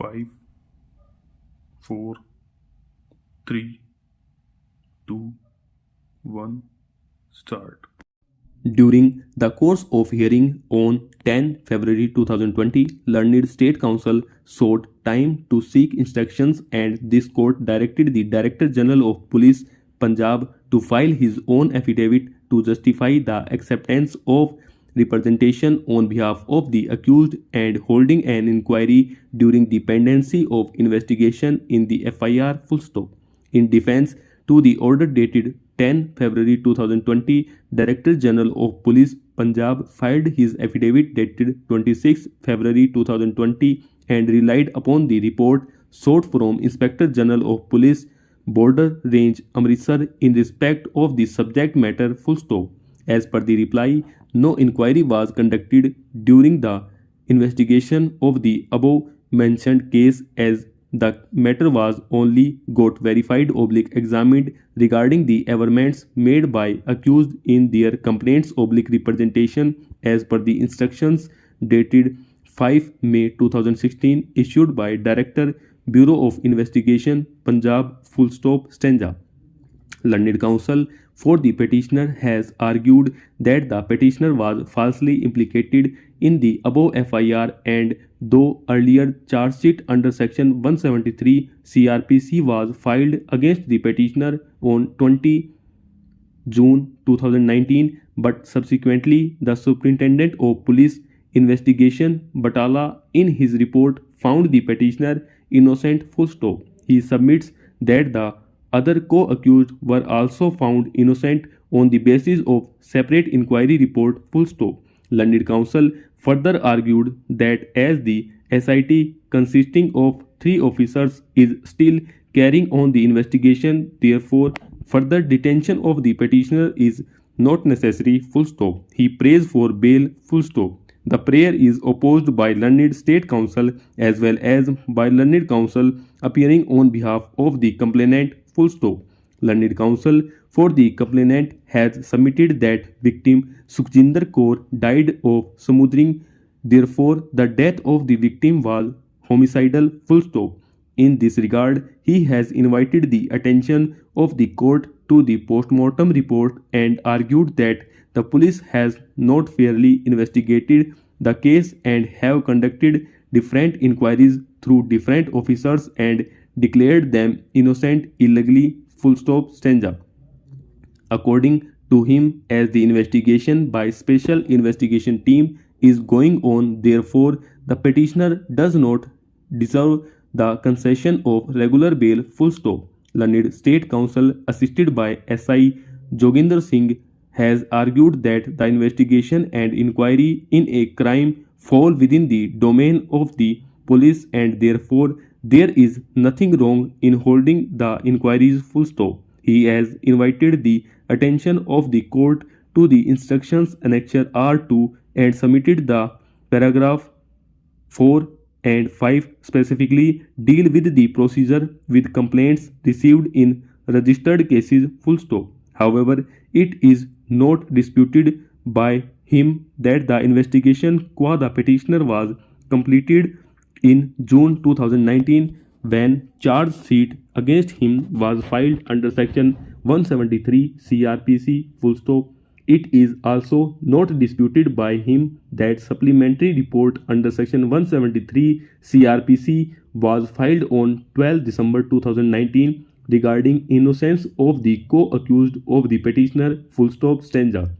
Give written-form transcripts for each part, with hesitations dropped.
5, 4, 3, 2, 1, start. During the course of hearing on 10 February 2020, Learned State Council sought time to seek instructions, and this court directed the Director General of Police Punjab to file his own affidavit to justify the acceptance of representation on behalf of the accused and holding an inquiry during the pendency of investigation in the FIR. In defense to the order dated 10 February 2020, Director General of Police Punjab filed his affidavit dated 26 February 2020 and relied upon the report sought from Inspector General of Police, Border Range, Amritsar in respect of the subject matter. As per the reply, no inquiry was conducted during the investigation of the above mentioned case, as the matter was only got verified examined regarding the averments made by accused in their complaints representation as per the instructions dated 5 May 2016 issued by Director Bureau of Investigation Punjab. Stanza. Learned Counsel for the petitioner has argued that the petitioner was falsely implicated in the above FIR, and though earlier charge sheet under section 173 CRPC was filed against the petitioner on 20 June 2019, but subsequently the Superintendent of Police Investigation Batala in his report found the petitioner innocent. He submits that the other co-accused were also found innocent on the basis of separate inquiry report. Learned Counsel further argued that as the SIT consisting of 3 officers is still carrying on the investigation, therefore further detention of the petitioner is not necessary. He prays for bail. The prayer is opposed by Learned State Council as well as by Learned Council appearing on behalf of the complainant. Learned Counsel for the complainant has submitted that victim Sukhjinder Kaur died of smothering, therefore the death of the victim was homicidal. In this regard, he has invited the attention of the court to the post-mortem report and argued that the police has not fairly investigated the case and have conducted different inquiries through different officers and declared them innocent illegally. Stanza. According to him, as the investigation by Special Investigation Team is going on, therefore the petitioner does not deserve the concession of regular bail. Learned State Counsel assisted by SI Joginder Singh has argued that the investigation and inquiry in a crime fall within the domain of the police and therefore there is nothing wrong in holding the inquiries. He has invited the attention of the court to the instructions annexure R2 and submitted the paragraph 4 and 5 specifically deal with the procedure with complaints received in registered cases. However, it is not disputed by him that the investigation qua the petitioner was completed in June 2019 when charge sheet against him was filed under section 173 CRPC. It is also not disputed by him that supplementary report under section 173 CRPC was filed on 12 December 2019 regarding innocence of the co-accused of the petitioner. Stanza.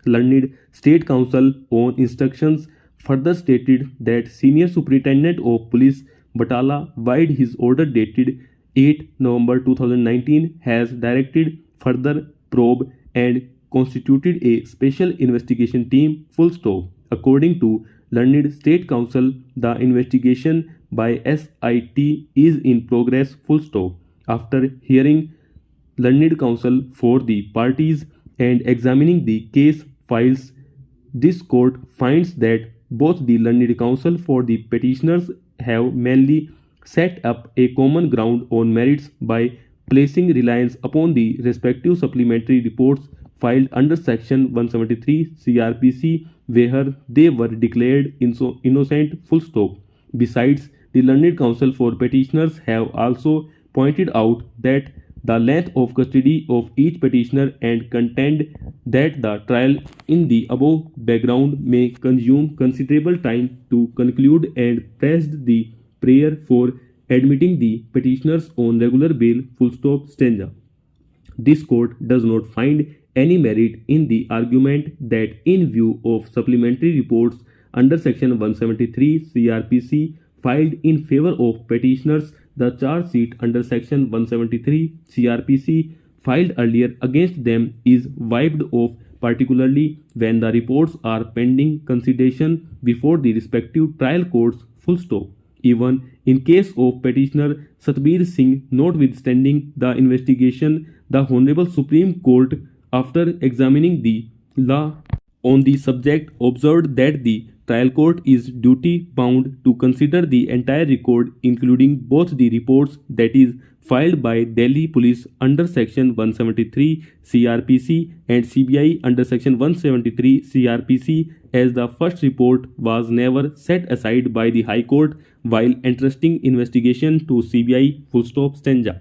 Learned State Counsel on instructions further stated that Senior Superintendent of Police Batala, vide his order dated 8 November 2019, has directed further probe and constituted a special investigation team. According to Learned State Counsel, the investigation by SIT is in progress. After hearing Learned Counsel for the parties and examining the case files, this court finds that both the Learned Counsel for the petitioners have mainly set up a common ground on merits by placing reliance upon the respective supplementary reports filed under section 173 CRPC where they were declared innocent. Besides, The learned counsel for petitioners have also pointed out that the length of custody of each petitioner and contend that the trial in the above background may consume considerable time to conclude and pressed the prayer for admitting the petitioners on regular bail full stop stanza. This court does not find any merit in the argument that, in view of supplementary reports under Section 173 CRPC filed in favor of petitioners, the charge sheet under Section 173 CRPC filed earlier against them is wiped off, particularly when the reports are pending consideration before the respective trial courts. Full stop. Even in case of petitioner Satbir Singh, notwithstanding the investigation, the Honorable Supreme Court, after examining the law on the subject, observed that the trial court is duty bound to consider the entire record, including both the reports that is filed by Delhi Police under Section 173 CRPC and CBI under Section 173 CRPC, as the first report was never set aside by the High Court while entrusting investigation to CBI. Full stop stanza.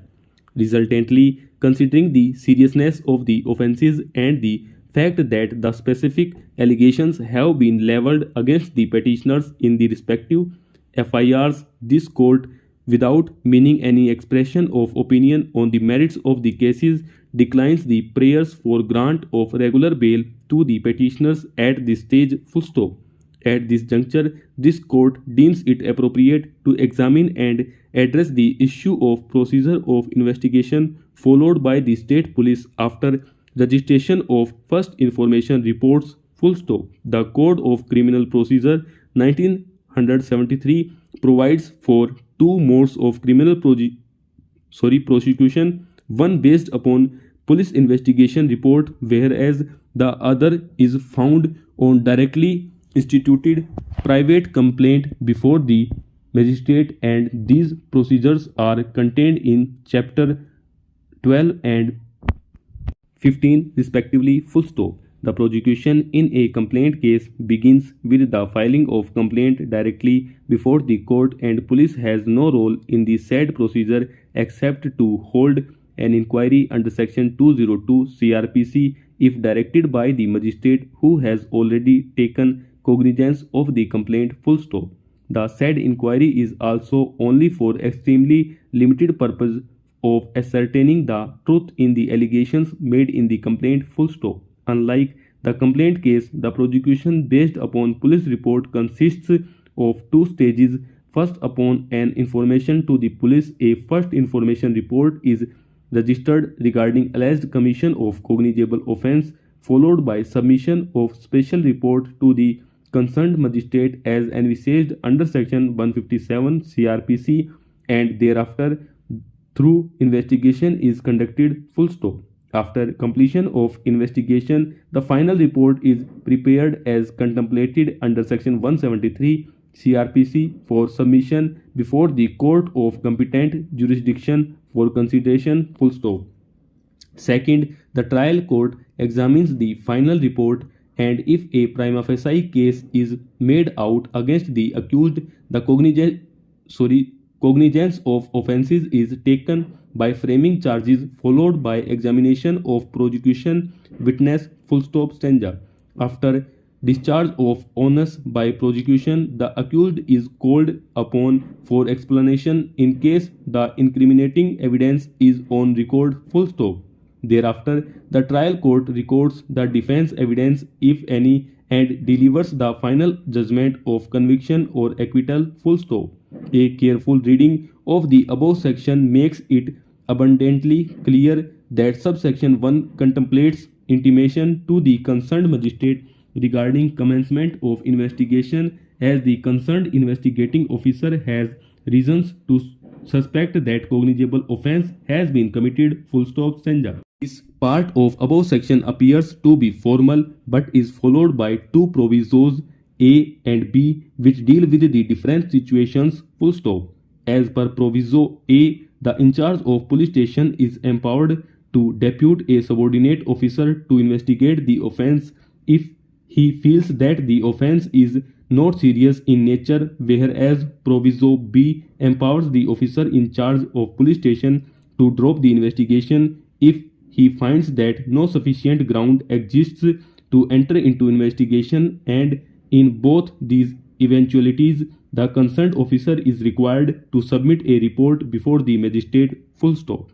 Resultantly, considering the seriousness of the offences and the fact that the specific allegations have been levelled against the petitioners in the respective FIRs, this court, without meaning any expression of opinion on the merits of the cases, declines the prayers for grant of regular bail to the petitioners at this stage. Full stop. At this juncture, this court deems it appropriate to examine and address the issue of procedure of investigation followed by the state police after registration of first information reports. Full stop. The Code of Criminal Procedure 1973 provides for two modes of criminal prosecution, one based upon police investigation report, whereas the other is found on directly instituted private complaint before the magistrate, and these procedures are contained in chapter 12 and 15 respectively. Full stop. The prosecution in a complaint case begins with the filing of complaint directly before the court, and police has no role in the said procedure except to hold an inquiry under Section 202 CRPC if directed by the magistrate who has already taken cognizance of the complaint. Full stop. The said inquiry is also only for extremely limited purpose of ascertaining the truth in the allegations made in the complaint. Full stop. Unlike the complaint case, the prosecution based upon police report consists of two stages. First, upon an information to the police, a first information report is registered regarding alleged commission of cognizable offence, followed by submission of special report to the concerned magistrate as envisaged under Section 157 CRPC, and thereafter through investigation is conducted. Full stop. After completion of investigation, the final report is prepared as contemplated under Section 173 CRPC for submission before the court of competent jurisdiction for consideration. Full stop. Second, the trial court examines the final report, and if a prima facie case is made out against the accused, the cognizance of offences is taken by framing charges, followed by examination of prosecution witness. Full stop stanza. After discharge of onus by prosecution, the accused is called upon for explanation in case the incriminating evidence is on record. Full stop. Thereafter, the trial court records the defense evidence, if any, and delivers the final judgment of conviction or acquittal. Full stop. A careful reading of the above section makes it abundantly clear that subsection 1 contemplates intimation to the concerned magistrate regarding commencement of investigation, as the concerned investigating officer has reasons to suspect that cognizable offence has been committed. Full stop stanza. This part of above section appears to be formal but is followed by two provisos A and B which deal with the different situations. Full stop. As per proviso A, the in charge of police station is empowered to depute a subordinate officer to investigate the offence if he feels that the offense is not serious in nature, whereas Proviso B empowers the officer in charge of police station to drop the investigation if he finds that no sufficient ground exists to enter into investigation, and in both these eventualities the concerned officer is required to submit a report before the magistrate. Full stop.